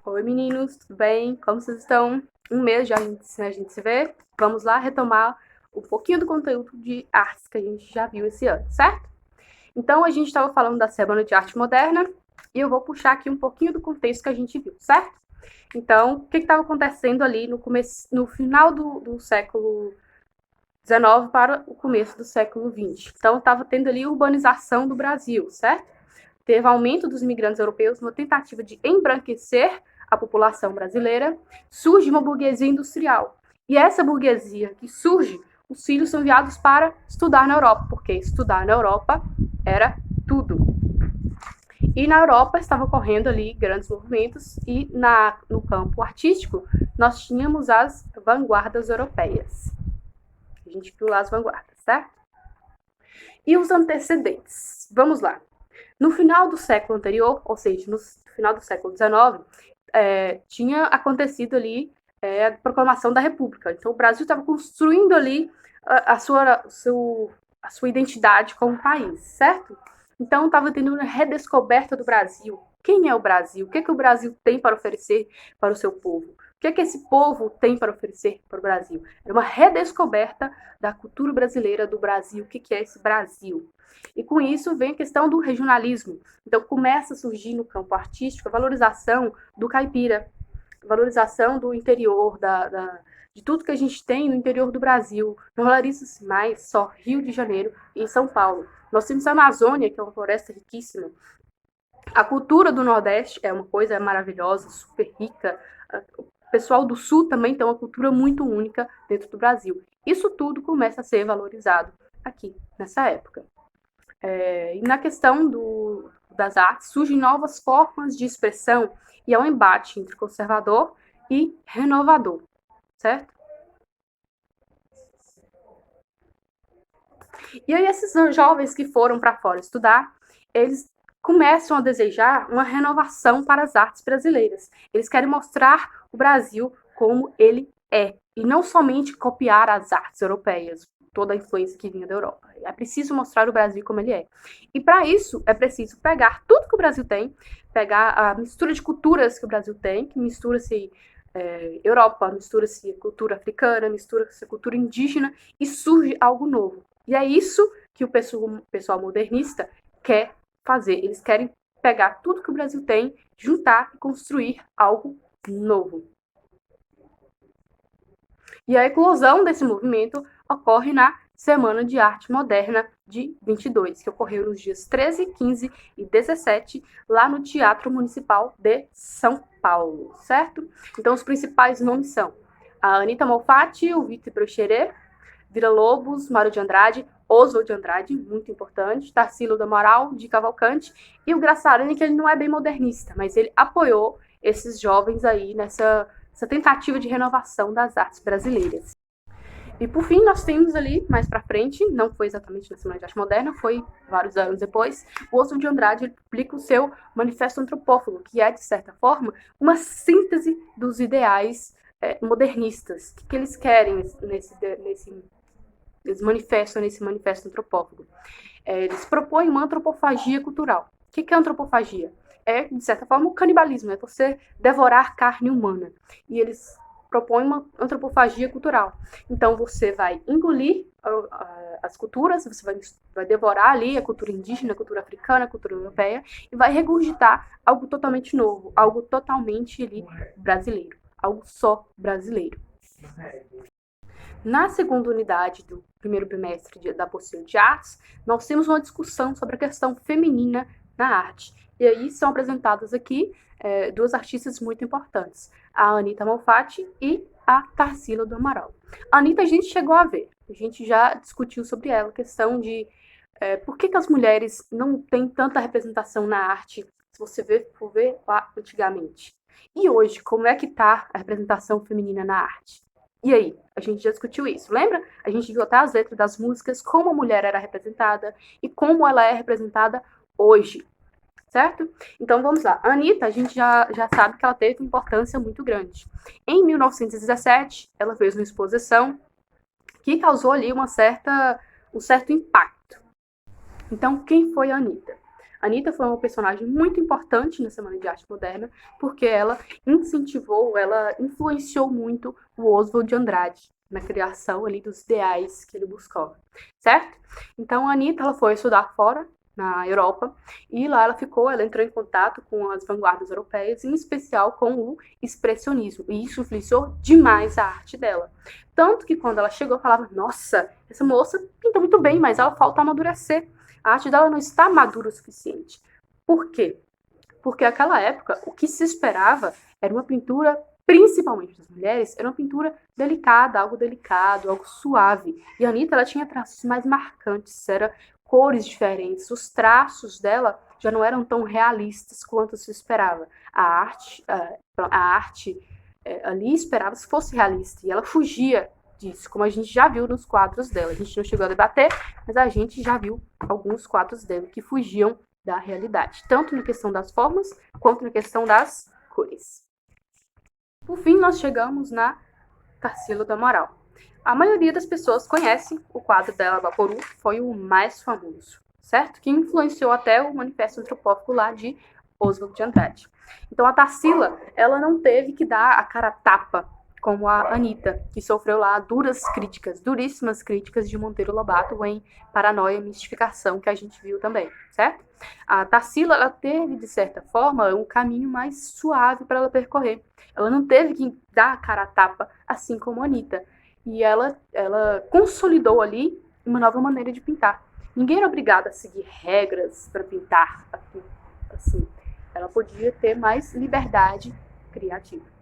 Oi meninos, tudo bem? Como vocês estão? Um mês já a gente se vê. Vamos lá retomar um pouquinho do conteúdo de artes que a gente já viu esse ano, certo? Então a gente estava falando da Semana de Arte Moderna e eu vou puxar aqui um pouquinho do contexto que a gente viu, certo? Então, o que estava acontecendo ali no final do século XIX para o começo do século XX? Então, estava tendo ali urbanização do Brasil, certo? Teve aumento dos imigrantes europeus numa tentativa de embranquecer a população brasileira, surge uma burguesia industrial. E essa burguesia que surge, os filhos são enviados para estudar na Europa, porque estudar na Europa era tudo. E na Europa estava ocorrendo ali grandes movimentos, e no campo artístico nós tínhamos as vanguardas europeias. A gente viu lá as vanguardas, certo? E os antecedentes? Vamos lá. No final do século anterior, ou seja, no final do século XIX, tinha acontecido ali a proclamação da República. Então, o Brasil estava construindo ali a sua identidade como país, certo? Então, estava tendo uma redescoberta do Brasil. Quem é o Brasil? O que o Brasil tem para oferecer para o seu povo? O que esse povo tem para oferecer para o Brasil? Era uma redescoberta da cultura brasileira, do Brasil. O que é esse Brasil? E com isso vem a questão do regionalismo. Então começa a surgir no campo artístico a valorização do caipira, a valorização do interior, de tudo que a gente tem no interior do Brasil. Não valoriza-se mais só Rio de Janeiro e São Paulo. Nós temos a Amazônia, que é uma floresta riquíssima. A cultura do Nordeste é uma coisa maravilhosa, super rica. O pessoal do Sul também tem uma cultura muito única dentro do Brasil. Isso tudo começa a ser valorizado aqui, nessa época. E na questão das artes, surgem novas formas de expressão e é um embate entre conservador e renovador, certo? E aí esses jovens que foram para fora estudar, eles começam a desejar uma renovação para as artes brasileiras. Eles querem mostrar o Brasil como ele é, e não somente copiar as artes europeias, toda a influência que vinha da Europa. É preciso mostrar o Brasil como ele é. E para isso é preciso pegar tudo que o Brasil tem, pegar a mistura de culturas que o Brasil tem, que mistura-se Europa, mistura-se cultura africana, mistura-se cultura indígena e surge algo novo. E é isso que o pessoal modernista quer fazer. Eles querem pegar tudo que o Brasil tem, juntar e construir algo novo. E a eclosão desse movimento ocorre na Semana de Arte Moderna de 22, que ocorreu nos dias 13, 15 e 17, lá no Teatro Municipal de São Paulo, certo? Então, os principais nomes são a Anita Malfatti, o Vitor Brocheret, Vila Lobos, Mário de Andrade, Oswald de Andrade, muito importante, Tarsila do Amaral, de Cavalcante, e o Graçarani, que ele não é bem modernista, mas ele apoiou esses jovens aí nessa tentativa de renovação das artes brasileiras. E por fim, nós temos ali, mais para frente, não foi exatamente na Semana de Arte Moderna, foi vários anos depois, o Oswald de Andrade publica o seu Manifesto Antropófago, que é, de certa forma, uma síntese dos ideais modernistas. O que eles querem nesse manifesto antropófago? Eles propõem uma antropofagia cultural. O que é antropofagia? É, de certa forma, o canibalismo, é você devorar carne humana. E eles propõem uma antropofagia cultural. Então, você vai engolir as culturas, você vai devorar ali a cultura indígena, a cultura africana, a cultura europeia, e vai regurgitar algo totalmente novo, algo totalmente ali brasileiro, algo só brasileiro. Na segunda unidade do primeiro bimestre da apostila de artes, nós temos uma discussão sobre a questão feminina na arte. E aí são apresentadas aqui duas artistas muito importantes, a Anita Malfatti e a Tarsila do Amaral. A Anita a gente chegou a ver, a gente já discutiu sobre ela, a questão de por que as mulheres não têm tanta representação na arte, se você for ver lá antigamente. E hoje, como é que está a representação feminina na arte? E aí, a gente já discutiu isso, lembra? A gente viu até as letras das músicas, como a mulher era representada e como ela é representada hoje, certo? Então vamos lá. A Anita, a gente já sabe que ela teve uma importância muito grande. Em 1917, ela fez uma exposição que causou ali um certo impacto. Então, quem foi a Anita? Anitta foi uma personagem muito importante na Semana de Arte Moderna, porque ela incentivou, ela influenciou muito o Oswald de Andrade na criação ali dos ideais que ele buscava, certo? Então a Anitta, ela foi estudar fora, na Europa, e lá ela entrou em contato com as vanguardas europeias, em especial com o expressionismo, e isso influenciou demais a arte dela. Tanto que quando ela chegou, falava, nossa, essa moça pinta muito bem, mas ela falta amadurecer. A arte dela não está madura o suficiente. Por quê? Porque naquela época, o que se esperava era uma pintura, principalmente das mulheres, era uma pintura delicada, algo delicado, algo suave. E a Anitta, ela tinha traços mais marcantes, era cores diferentes, os traços dela já não eram tão realistas quanto se esperava. A arte ali esperava que fosse realista, e ela fugia disso, como a gente já viu nos quadros dela. A gente não chegou a debater, mas a gente já viu alguns quadros dela que fugiam da realidade, tanto na questão das formas, quanto na questão das cores. Por fim, nós chegamos na Tarsila do Amaral. A maioria das pessoas conhece o quadro dela, Vaporu, foi o mais famoso, certo? Que influenciou até o Manifesto Antropófago lá de Oswald de Andrade. Então a Tarsila, ela não teve que dar a cara a tapa como a Anitta, que sofreu lá duras críticas, duríssimas críticas de Monteiro Lobato em Paranoia e Mistificação, que a gente viu também, certo? A Tarsila, ela teve, de certa forma, um caminho mais suave para ela percorrer. Ela não teve que dar a cara a tapa, assim como a Anitta. E ela consolidou ali uma nova maneira de pintar. Ninguém era obrigado a seguir regras para pintar assim. Ela podia ter mais liberdade criativa.